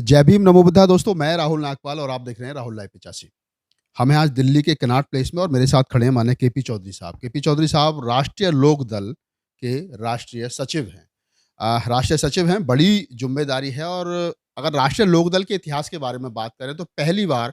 जय भीम, नमो बुद्धा दोस्तों, मैं राहुल नागपाल और आप देख रहे हैं राहुल लाइव 85। हम हैं आज दिल्ली के कनॉट प्लेस में और मेरे साथ खड़े हैं माननीय केपी चौधरी साहब। केपी चौधरी साहब राष्ट्रीय लोक दल के राष्ट्रीय सचिव हैं। राष्ट्रीय सचिव हैं, बड़ी ज़िम्मेदारी है और अगर राष्ट्रीय लोक दल के इतिहास के बारे में बात करें तो पहली बार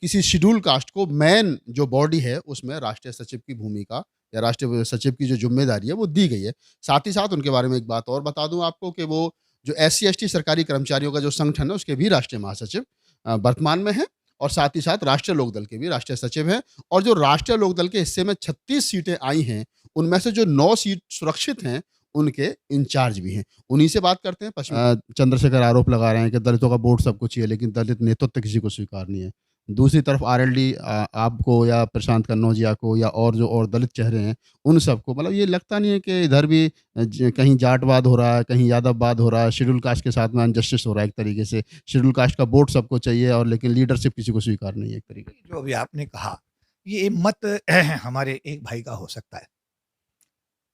किसी शेड्यूल कास्ट को मेन जो बॉडी है उसमें राष्ट्रीय सचिव की भूमिका या राष्ट्रीय सचिव की जो ज़िम्मेदारी है वो दी गई है। साथ ही साथ उनके बारे में एक बात और बता दूँ आपको कि वो जो एससी-एसटी सरकारी कर्मचारियों का जो संगठन है उसके भी राष्ट्रीय महासचिव वर्तमान में हैं और साथ ही साथ राष्ट्रीय लोकदल के भी राष्ट्रीय सचिव हैं और जो राष्ट्रीय लोकदल के हिस्से में 36 सीटें आई हैं, उनमें से जो 9 सीट सुरक्षित हैं, उनके इंचार्ज भी हैं। उन्हीं से बात करते हैं। चंद्रशेखर आरोप लगा रहे हैं कि दलितों का वोट सबको चाहिए लेकिन दलित नेतृत्व किसी को स्वीकार नहीं है। दूसरी तरफ आरएलडी आपको या प्रशांत कन्नौजिया को या और जो और दलित चेहरे हैं, उन सबको मतलब ये लगता नहीं है कि इधर भी कहीं जाटवाद हो रहा है, कहीं यादववाद हो रहा है, शेड्यूल कास्ट के साथ में अनजस्टिस हो रहा है एक तरीके से। शेड्यूल कास्ट का वोट सबको चाहिए और लेकिन लीडरशिप किसी को स्वीकार नहीं है एक तरीके से। जो अभी आपने कहा, ये मत हमारे एक भाई का हो सकता है,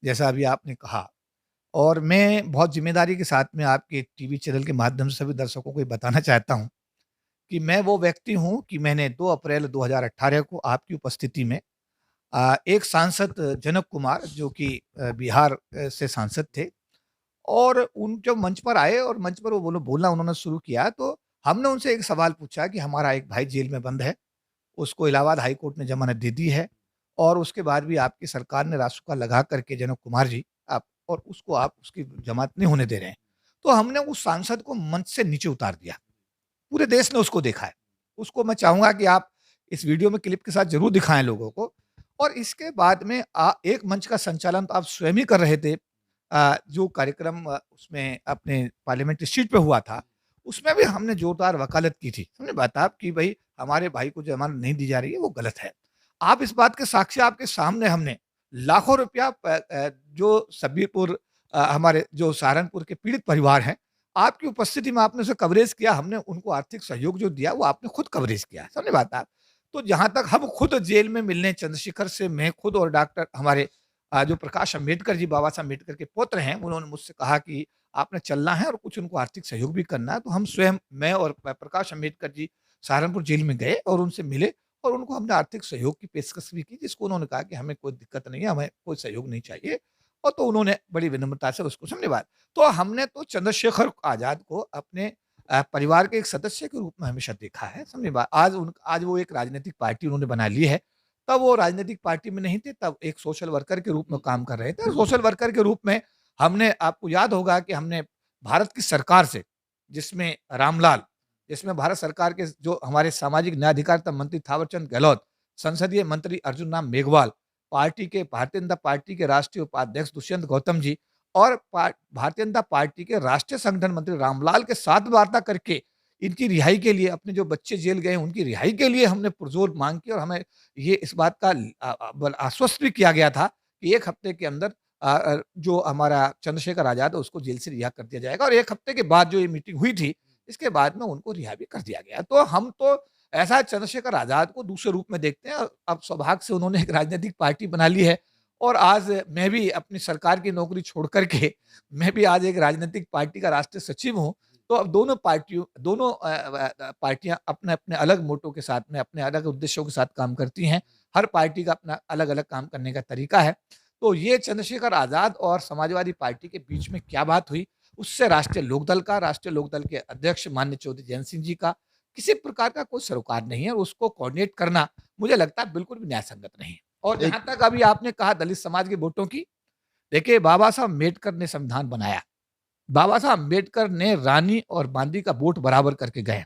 जैसा अभी आपने कहा। और मैं बहुत ज़िम्मेदारी के साथ में आपके टीवी चैनल के माध्यम से सभी दर्शकों को ये बताना चाहता हूँ कि मैं वो व्यक्ति हूँ कि मैंने 2 अप्रैल 2018 को आपकी उपस्थिति में एक सांसद जनक कुमार जो कि बिहार से सांसद थे और उन जब मंच पर आए और मंच पर वो बोलना उन्होंने शुरू किया, तो हमने उनसे एक सवाल पूछा कि हमारा एक भाई जेल में बंद है, उसको इलाहाबाद हाई कोर्ट ने ज़मानत दे दी है और उसके बाद भी आपकी सरकार ने रासुका लगा करके जनक कुमार जी आप और उसको आप उसकी जमानत नहीं होने दे रहे हैं। तो हमने उस सांसद को मंच से नीचे उतार दिया। पूरे देश ने उसको देखा है। उसको मैं चाहूँगा कि आप इस वीडियो में क्लिप के साथ ज़रूर दिखाएँ लोगों को। और इसके बाद में एक मंच का संचालन तो आप स्वयं ही कर रहे थे। जो कार्यक्रम उसमें अपने पार्लियामेंट्री सीट पे हुआ था, उसमें भी हमने जोरदार वकालत की थी। समझे बात आप कि भई हमारे भाई को जमानत नहीं दी जा रही है, वो गलत है। आप इस बात के साक्षी आपके सामने हमने लाखों रुपया जो सब्बीपुर हमारे जो सहारनपुर के पीड़ित परिवार हैं, आपकी उपस्थिति में आपने उसे कवरेज किया, हमने उनको आर्थिक सहयोग जो दिया, वो आपने खुद कवरेज किया। समझे बात आप? तो जहाँ तक हम खुद जेल में मिलने चंद्रशेखर से मैं खुद और डॉक्टर हमारे जो प्रकाश अम्बेडकर जी, बाबा साहब अम्बेडकर के पुत्र हैं, उन्होंने मुझसे कहा कि आपने चलना है और कुछ उनको आर्थिक सहयोग भी करना है। तो हम स्वयं मैं और प्रकाश अम्बेडकर जी सहारनपुर जेल में गए और उनसे मिले और उनको हमने आर्थिक सहयोग की पेशकश भी की, जिसको उन्होंने कहा कि हमें कोई दिक्कत नहीं है, हमें कोई सहयोग नहीं चाहिए। और तो उन्होंने बड़ी विनम्रता से उसको समझे बात। तो हमने तो चंद्रशेखर आज़ाद को अपने परिवार के एक सदस्य के रूप में हमेशा देखा है, समझे बात। आज वो एक राजनीतिक पार्टी उन्होंने बना ली है। तब वो राजनीतिक पार्टी में नहीं थे, तब एक सोशल वर्कर के रूप में काम कर रहे थे और सोशल वर्कर के रूप में हमने आपको याद होगा कि हमने भारत की सरकार से जिसमें रामलाल, जिसमें भारत सरकार के जो हमारे सामाजिक न्याय अधिकारिता मंत्री थावरचंद गहलोत, संसदीय मंत्री अर्जुन राम मेघवाल, पार्टी के भारतीय जनता पार्टी के राष्ट्रीय उपाध्यक्ष दुष्यंत गौतम जी और भारतीय जनता पार्टी के राष्ट्रीय संगठन मंत्री रामलाल के साथ वार्ता करके इनकी रिहाई के लिए, अपने जो बच्चे जेल गए उनकी रिहाई के लिए हमने पुरजोर मांग की और हमें ये इस बात का आश्वस्त भी किया गया था कि 1 हफ्ते के अंदर जो हमारा चंद्रशेखर आज़ाद है उसको जेल से रिहा कर दिया जाएगा और 1 हफ्ते के बाद जो ये मीटिंग हुई थी, इसके बाद में उनको रिहा भी कर दिया गया। तो हम तो ऐसा चंद्रशेखर आज़ाद को दूसरे रूप में देखते हैं। अब सौभाग्य से उन्होंने एक राजनीतिक पार्टी बना ली है और आज मैं भी अपनी सरकार की नौकरी छोड़ कर के मैं भी आज एक राजनीतिक पार्टी का राष्ट्रीय सचिव हूँ। तो अब दोनों पार्टियाँ अपने-अपने अलग मोटो के साथ में, अपने अलग उद्देश्यों के साथ काम करती हैं। हर पार्टी का अपना अलग-अलग काम करने का तरीका है। तो ये चंद्रशेखर आज़ाद और समाजवादी पार्टी के बीच में क्या बात हुई, उससे राष्ट्रीय लोकदल के अध्यक्ष माननीय चौधरी जयंत सिंह जी का किसी प्रकार का कोई सरोकार नहीं है और उसको कोऑर्डिनेट करना मुझे लगता है बिल्कुल भी न्याय संगत नहीं है। और एक जहाँ तक अभी आपने कहा दलित समाज के वोटों की, देखिए बाबा साहब अम्बेडकर ने संविधान बनाया। बाबा साहब अम्बेडकर ने रानी और बांदी का वोट बराबर करके गए।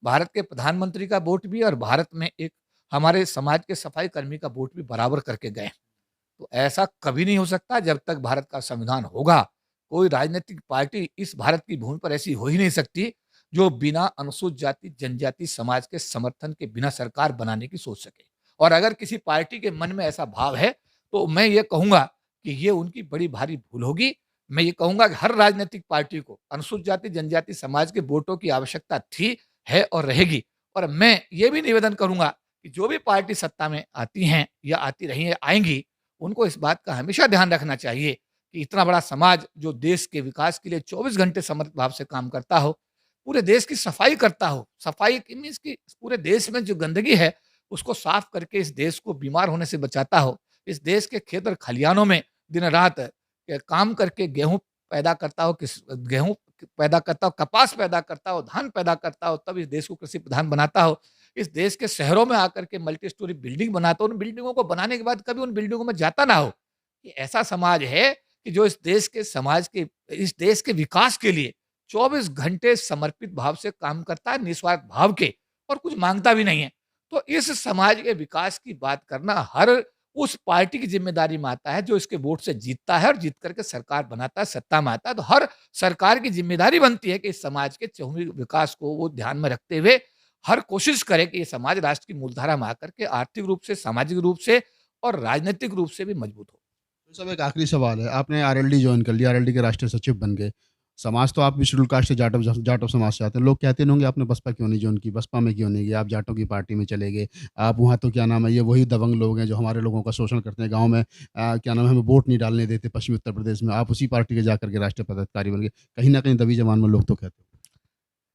भारत के प्रधानमंत्री का वोट भी और भारत में एक हमारे समाज के सफाई कर्मी का वोट भी बराबर करके गए। तो ऐसा कभी नहीं हो सकता जब तक भारत का संविधान होगा। कोई राजनीतिक पार्टी इस भारत की भूमि पर ऐसी हो ही नहीं सकती, जो बिना अनुसूचित जाति, जनजाति समाज के समर्थन के बिना सरकार बनाने की सोच सके। और अगर किसी पार्टी के मन में ऐसा भाव है, तो मैं ये कहूँगा कि ये उनकी बड़ी भारी भूल होगी। मैं ये कहूँगा कि हर राजनीतिक पार्टी को अनुसूचित जाति, जनजाति समाज के वोटों की आवश्यकता थी, है और रहेगी। और मैं ये भी निवेदन करूँगा कि जो भी पार्टी सत्ता में आती हैं या आती रही हैं, आएँगी, उनको इस बात का हमेशा ध्यान रखना चाहिए कि इतना बड़ा समाज जो देश के विकास के लिए 24 घंटे समर्पित भाव से काम करता हो, पूरे देश की सफाई करता हो, सफाई मीन्स कि पूरे देश में जो गंदगी है उसको साफ करके इस देश को बीमार होने से बचाता हो, इस देश के खेत और खलिहानों में दिन रात काम करके गेहूं पैदा करता हो, गेहूं पैदा करता हो, कपास पैदा करता हो, धान पैदा करता हो, तब इस देश को कृषि प्रधान बनाता हो, इस देश के शहरों में आकर के मल्टी स्टोरी बिल्डिंग बनाता हो, उन बिल्डिंगों को बनाने के बाद कभी उन बिल्डिंगों में जाता ना हो। ये ऐसा समाज है कि जो इस देश के समाज के इस देश के विकास के लिए 24 घंटे समर्पित भाव से काम करता है, निस्वार्थ भाव के, और कुछ मांगता भी नहीं है। तो इस समाज के विकास की बात करना हर उस पार्टी की जिम्मेदारी में आता है जो इसके वोट से जीतता है और जीत करके सरकार बनाता है, सत्ता में आता है। तो हर सरकार की जिम्मेदारी बनती है कि इस समाज के चहुमुखी विकास को वो ध्यान में रखते हुए हर कोशिश करे कि ये समाज राष्ट्र की मूलधारा में आकर के आर्थिक रूप से, सामाजिक रूप से और राजनीतिक रूप से भी मजबूत हो। तो सब एक आखिरी सवाल है, आपने आरएलडी ज्वाइन कर लिया, आरएलडी के राष्ट्रीय सचिव बन गए। समाज तो आप भी शेड्यूल कास्ट से जाटव जाटव समाज से आते हैं। लोग कहते होंगे आपने बसपा क्यों नहीं ज्वाइन की, बसपा में क्यों नहीं गए, आप जाटों की पार्टी में चले गए। आप वहाँ तो क्या नाम है, ये वही दबंग लोग हैं जो हमारे लोगों का शोषण करते हैं, गाँव में क्या नाम है, हमें वोट नहीं डालने देते पश्चिमी उत्तर प्रदेश में। आप उसी पार्टी के जाकर के राष्ट्रीय पदाधिकारी बन गए। कहीं न कहीं दबी जबान में लोग तो कहते हैं।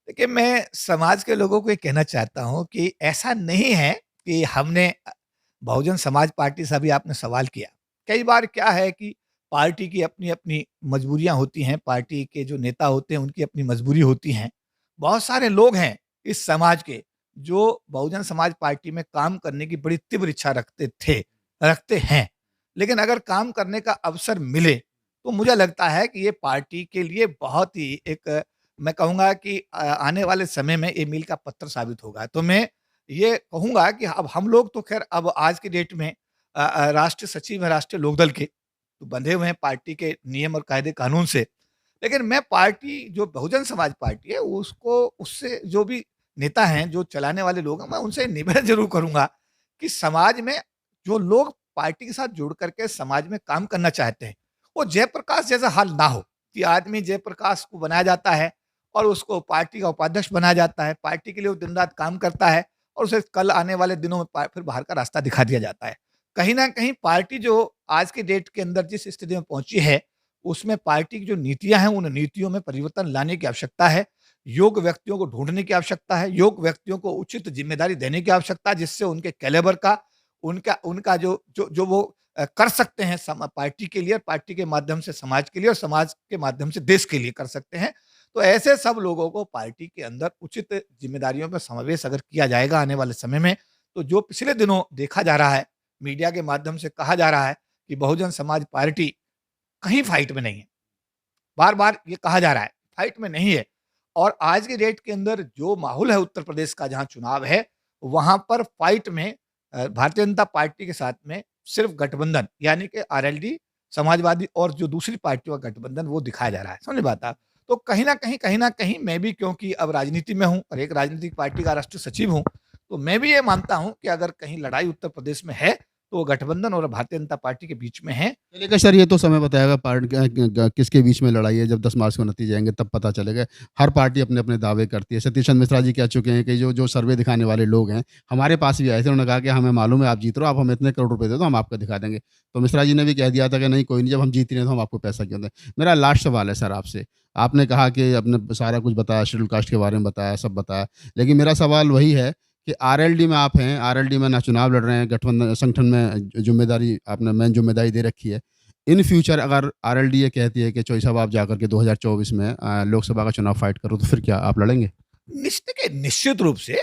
देखिए, मैं समाज के लोगों को ये कहना चाहता हूँ कि ऐसा नहीं है कि हमने बहुजन समाज पार्टी से, अभी आपने सवाल किया। कई बार क्या है कि पार्टी की अपनी-अपनी मजबूरियाँ होती हैं, पार्टी के जो नेता होते हैं उनकी अपनी मजबूरी होती हैं। बहुत सारे लोग हैं इस समाज के जो बहुजन समाज पार्टी में काम करने की बड़ी तीव्र इच्छा रखते थे, रखते हैं। लेकिन अगर काम करने का अवसर मिले, तो मुझे लगता है कि ये पार्टी के लिए बहुत ही एक, मैं कहूँगा कि आने वाले समय में ये मील का पत्थर साबित होगा। तो मैं ये कहूँगा कि अब हम लोग तो ख़ैर अब आज की डेट में राष्ट्रीय सचिव हैं राष्ट्रीय लोकदल के, तो बंधे हुए हैं पार्टी के नियम और कायदे कानून से। लेकिन मैं पार्टी जो बहुजन समाज पार्टी है उसको, उससे जो भी नेता हैं, जो चलाने वाले लोग हैं, मैं उनसे निवेदन ज़रूर करूँगा कि समाज में जो लोग पार्टी के साथ जुड़ कर के समाज में काम करना चाहते हैं, वो जयप्रकाश जैसा हाल ना हो कि आदमी जयप्रकाश को बनाया जाता है और उसको पार्टी का उपाध्यक्ष बनाया जाता है, पार्टी के लिए वो दिन-रात काम करता है और उसे कल आने वाले दिनों में फिर बाहर का रास्ता दिखा दिया जाता है। कहीं न कहीं पार्टी जो आज की डेट के अंदर जिस स्थिति में पहुँची है, उसमें पार्टी की जो नीतियाँ हैं, उन नीतियों में परिवर्तन लाने की आवश्यकता है। योग्य व्यक्तियों को ढूँढने की आवश्यकता है, योग्य व्यक्तियों को उचित ज़िम्मेदारी देने की आवश्यकता है, जिससे उनके कैलिबर का, उनका उनका जो जो जो वो कर सकते हैं पार्टी के लिए, और पार्टी के माध्यम से समाज के लिए, और समाज के माध्यम से देश के लिए कर सकते हैं। तो ऐसे सब लोगों को पार्टी के अंदर उचित ज़िम्मेदारियों में समावेश अगर किया जाएगा आने वाले समय में, तो जो पिछले दिनों देखा जा रहा है, मीडिया के माध्यम से कहा जा रहा है कि बहुजन समाज पार्टी कहीं फाइट में नहीं है। बार-बार ये कहा जा रहा है, फाइट में नहीं है। और आज की डेट के अंदर जो माहौल है उत्तर प्रदेश का, जहाँ चुनाव है, वहाँ पर फाइट में भारतीय जनता पार्टी के साथ में सिर्फ गठबंधन यानी कि आरएलडी, समाजवादी और जो दूसरी पार्टियों का गठबंधन वो दिखाया जा रहा है। समझ बात आप? तो कहीं न कहीं मैं भी, क्योंकि अब राजनीति में हूँ और एक राजनीतिक पार्टी का राष्ट्रीय सचिव हूँ, तो मैं भी ये मानता हूँ कि अगर कहीं लड़ाई उत्तर प्रदेश में है, तो वो गठबंधन और भारतीय जनता पार्टी के बीच में है। चलिएगा सर, ये तो समय बताएगा किसके बीच में लड़ाई है। जब 10 मार्च को नतीजे आएंगे तब पता चलेगा। हर पार्टी अपने अपने दावे करती है। सतीश चंद्र मिश्रा जी कह चुके हैं कि जो जो सर्वे दिखाने वाले लोग हैं, हमारे पास भी आए थे, उन्होंने कहा कि हमें मालूम है आप जीत रहे हो, आप हमें इतने करोड़ रुपए दे दो, हम आपको दिखा देंगे। तो मिश्रा जी ने भी कह दिया था कि नहीं कोई नहीं, जब हम जीत रहे हैं तो हम आपको पैसा क्यों दें। मेरा लास्ट सवाल है सर आपसे, आपने कहा कि आपने सारा कुछ बताया, शेड्यूल कास्ट के बारे में बताया, सब बताया, लेकिन मेरा सवाल वही है कि आरएलडी में आप हैं, आरएलडी में ना चुनाव लड़ रहे हैं, गठबंधन संगठन में ज़िम्मेदारी आपने मेन ज़िम्मेदारी दे रखी है। इन फ्यूचर अगर आरएलडी ये कहती है कि चौधरी साहब आप जाकर के 2024 में लोकसभा का चुनाव फाइट करो, तो फिर क्या आप लड़ेंगे? निश्चित रूप से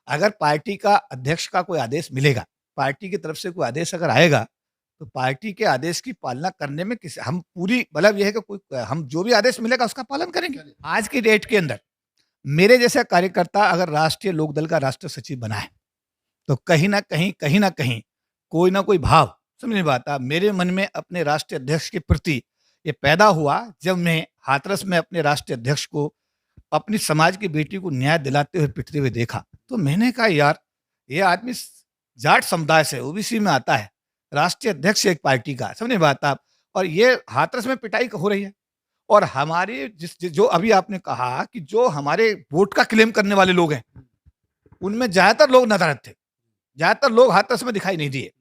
अगर पार्टी का अध्यक्ष का कोई आदेश मिलेगा, पार्टी की तरफ से कोई आदेश अगर आएगा, तो पार्टी के आदेश की पालना करने में किसी, हम पूरी, मतलब ये है कि कोई, हम जो भी आदेश मिलेगा उसका पालन करेंगे। आज की डेट के अंदर मेरे जैसा कार्यकर्ता अगर राष्ट्रीय लोकदल का राष्ट्रीय सचिव बना है, तो कहीं न कहीं कोई ना कोई भाव, समझ में आता, मेरे मन में अपने राष्ट्रीय अध्यक्ष के प्रति ये पैदा हुआ जब मैं हाथरस में अपने राष्ट्रीय अध्यक्ष को अपनी समाज की बेटी को न्याय दिलाते हुए पिटते हुए देखा। तो मैंने कहा यार, ये आदमी जाट समुदाय से, ओबीसी में आता है, राष्ट्रीय अध्यक्ष है एक पार्टी का, समझ में आता, और ये हाथरस में पिटाई हो रही है। और हमारे जो अभी आपने कहा कि जो हमारे वोट का क्लेम करने वाले लोग हैं, उनमें ज्यादातर लोग नदारद थे, ज्यादातर लोग हाथरस में दिखाई नहीं दिए।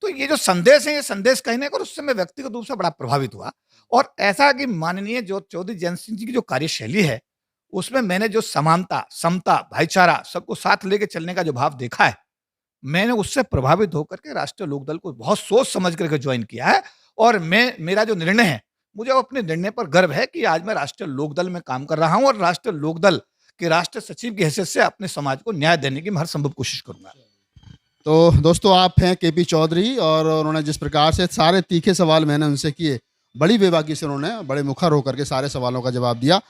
तो ये जो संदेश है, ये संदेश कहने का, उससे मैं व्यक्तिगत रूप से बड़ा प्रभावित हुआ। और ऐसा कि माननीय जो चौधरी जयंत सिंह जी की जो कार्यशैली है, उसमें मैंने जो समानता, समता, भाईचारा, सबको साथ लेके चलने का जो भाव देखा है, मैंने उससे प्रभावित होकर के राष्ट्रीय लोकदल को बहुत सोच समझ करके ज्वाइन किया है। और मेरा जो निर्णय है, मुझे अपने निर्णय पर गर्व है कि आज मैं राष्ट्रीय लोकदल में काम कर रहा हूं और राष्ट्रीय लोकदल के राष्ट्रीय सचिव की हैसियत से अपने समाज को न्याय देने की मैं हर संभव कोशिश करूंगा। तो दोस्तों, आप हैं केपी चौधरी, और उन्होंने जिस प्रकार से सारे तीखे सवाल मैंने उनसे किए, बड़ी बेबाकी से उन्होंने बड़े मुखर होकर के सारे सवालों का जवाब दिया।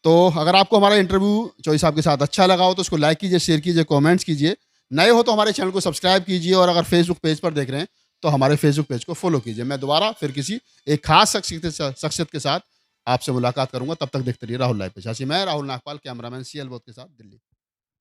तो अगर आपको हमारा इंटरव्यू चौधरी साहब के साथ अच्छा लगा हो तो उसको लाइक कीजिए, शेयर कीजिए, कमेंट्स कीजिए। नए हो तो हमारे चैनल को सब्सक्राइब कीजिए, और अगर फेसबुक पेज पर देख रहे हैं तो हमारे फेसबुक पेज को फॉलो कीजिए। मैं दोबारा फिर किसी एक खास शख्सियत के साथ आपसे मुलाकात करूंगा। तब तक देखते रहिए राहुल लाइव 85। मैं राहुल नागपाल, कैमरामैन CL बोध के साथ, दिल्ली।